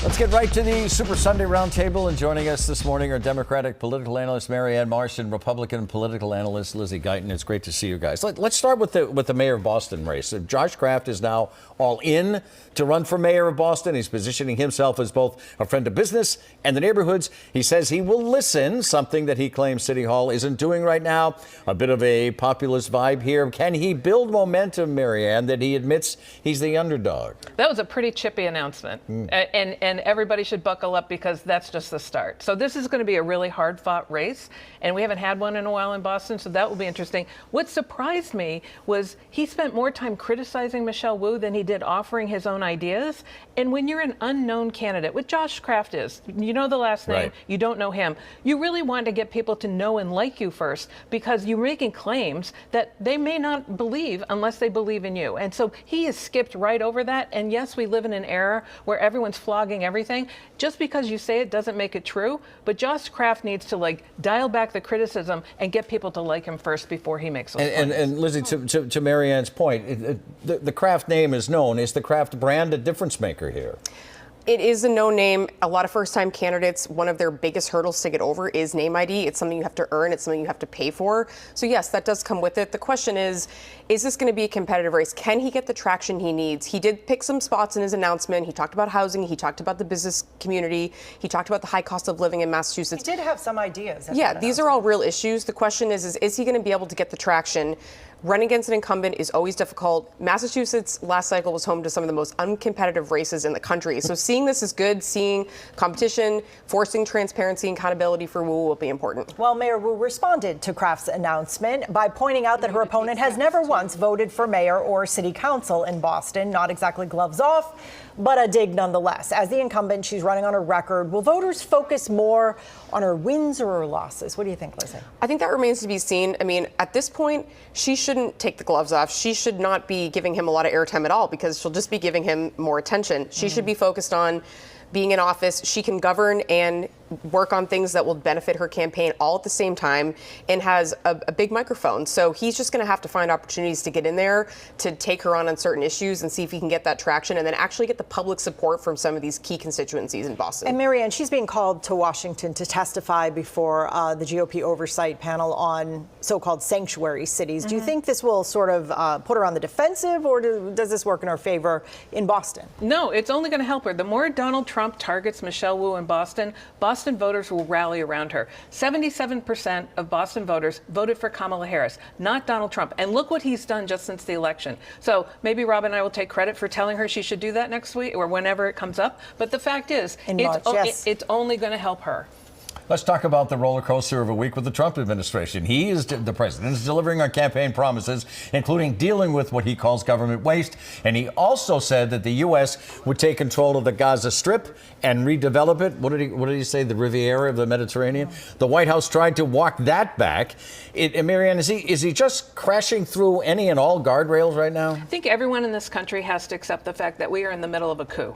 Let's get right to the Super Sunday Roundtable, and joining us this morning are Democratic political analyst Marianne Marsh and Republican political analyst Lizzie Guyton. It's great to see you guys. Let's start with the mayor of Boston race. Josh Kraft is now all in to run for mayor of Boston. He's positioning himself as both a friend of business and the neighborhoods. He says he will listen, something that he claims City Hall isn't doing right now. A bit of a populist vibe here. Can he build momentum, Marianne, that he admits he's the underdog? That was a pretty chippy announcement. And everybody should buckle up because that's just the start. So this is going to be a really hard-fought race, and we haven't had one in a while in Boston, so that will be interesting. What surprised me was he spent more time criticizing Michelle Wu than he did offering his own ideas. And when you're an unknown candidate, what Josh Kraft is, you know the last name, right. You don't know him. You really want to get people to know and like you first because you're making claims that they may not believe unless they believe in you. And so he has skipped right over that. And yes, we live in an era where everyone's flogging everything. Just because you say it doesn't make it true. But Josh Kraft needs to dial back the criticism and get people to like him first before he makes those points. And Lizzie, to Marianne's point, the Kraft name is known. Is the Kraft brand a difference maker here? It is a known name. A lot of first-time candidates, one of their biggest hurdles to get over is name ID. It's something you have to earn. It's something you have to pay for. So yes, that does come with it. The question is this going to be a competitive race? Can he get the traction he needs? He did pick some spots in his announcement. He talked about housing. He talked about the business community. He talked about the high cost of living in Massachusetts. He did have some ideas. Yeah, these are all real issues. The question is he going to be able to get the traction? Running against an incumbent is always difficult. Massachusetts last cycle was home to some of the most uncompetitive races in the country. So seeing this is good, seeing competition, forcing transparency and accountability for Wu will be important. Well, Mayor Wu responded to Kraft's announcement by pointing out that her opponent has never once voted for mayor or city council in Boston. Not exactly gloves off, but a dig nonetheless. As the incumbent, she's running on a record. Will voters focus more on her wins or her losses? What do you think, Lizzie? I think that remains to be seen. I mean, at this point, she shouldn't take the gloves off. She should not be giving him a lot of airtime at all because she'll just be giving him more attention. She should be focused on being in office. She can govern and work on things that will benefit her campaign all at the same time and has a big microphone. So he's just going to have to find opportunities to get in there, to take her on certain issues and see if he can get that traction and then actually get the public support from some of these key constituencies in Boston. And Marianne, she's being called to Washington to testify before the GOP oversight panel on so-called sanctuary cities. Do you think this will sort of put her on the defensive, or does this work in her favor in Boston? No, it's only going to help her. The more Donald Trump targets Michelle Wu in Boston voters will rally around her. 77% of Boston voters voted for Kamala Harris, not Donald Trump. And look what he's done just since the election. So maybe Rob and I will take credit for telling her she should do that next week or whenever it comes up. But the fact is, it's only going to help her. Let's talk about the roller coaster of a week with the Trump administration. The president is delivering on campaign promises, including dealing with what he calls government waste. And he also said that the U.S. would take control of the Gaza Strip and redevelop it. What did he say? The Riviera of the Mediterranean. The White House tried to walk that back. Marianne, is he just crashing through any and all guardrails right now? I think everyone in this country has to accept the fact that we are in the middle of a coup.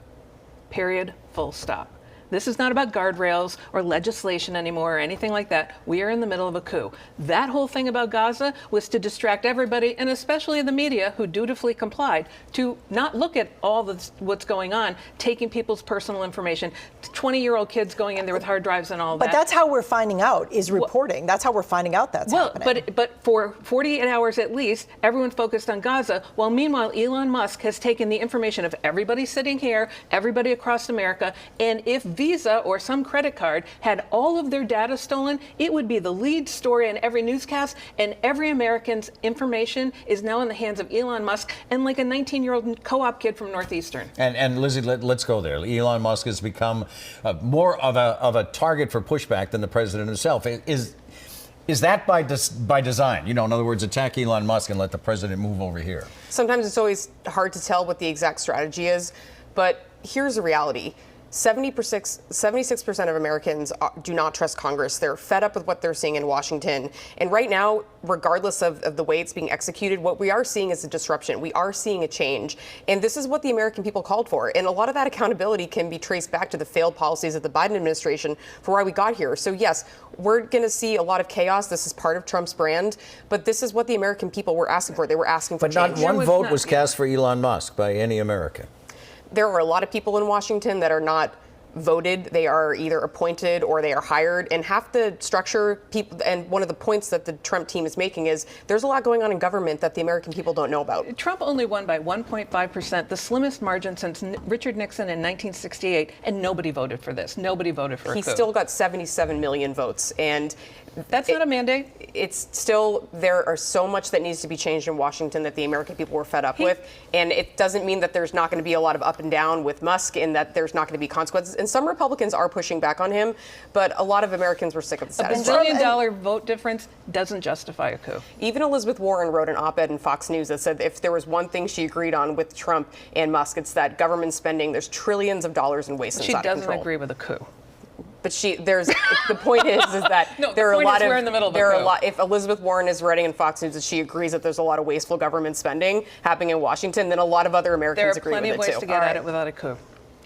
Period. Full stop. This is not about guardrails or legislation anymore or anything like that. We are in the middle of a coup. That whole thing about Gaza was to distract everybody, and especially the media who dutifully complied, to not look at all what's going on, taking people's personal information, 20-year-old kids going in there with hard drives and all that. But that's how we're finding out, is reporting. That's how we're finding out that's happening. But for 48 hours at least, everyone focused on Gaza, while meanwhile Elon Musk has taken the information of everybody sitting here, everybody across America, and if Visa or some credit card had all of their data stolen, it would be the lead story in every newscast, and every American's information is now in the hands of Elon Musk and like a 19-year-old co-op kid from Northeastern. And Lizzie, let's go there. Elon Musk has become more of a target for pushback than the president himself. Is that by design? In other words, attack Elon Musk and let the president move over here. Sometimes it's always hard to tell what the exact strategy is, but here's the reality. 76% of Americans do not trust Congress. They're fed up with what they're seeing in Washington. And right now, regardless of the way it's being executed, what we are seeing is a disruption. We are seeing a change. And this is what the American people called for. And a lot of that accountability can be traced back to the failed policies of the Biden administration for why we got here. So yes, we're going to see a lot of chaos. This is part of Trump's brand. But this is what the American people were asking for. They were asking for change. But not one vote was cast for Elon Musk by any American. There are a lot of people in Washington that are not voted. They are either appointed or they are hired. And half the structure people, and one of the points that the Trump team is making is there's a lot going on in government that the American people don't know about. Trump only won by 1.5%, the slimmest margin since Richard Nixon in 1968, and nobody voted for this. Nobody voted for a coup. He still got 77 million votes, and that's not a mandate. It's still, there are so much that needs to be changed in Washington that the American people were fed up with, and it doesn't mean that there's not going to be a lot of up and down with Musk and that there's not going to be consequences. And some Republicans are pushing back on him, but a lot of Americans were sick of the status quo. $1 billion vote difference doesn't justify a coup. Even Elizabeth Warren wrote an op-ed in Fox News that said if there was one thing she agreed on with Trump and Musk, it's that government spending, there's trillions of dollars in waste She inside of doesn't control. agree with a coup. But the point is that No, there are the a point lot is of we're in the middle of a there are a coup. lot. If Elizabeth Warren is writing in Fox News that she agrees that there's a lot of wasteful government spending happening in Washington, then a lot of other There Americans are agree with plenty it of ways too. to get at it without a coup.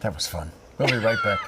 That was fun. We'll be right back.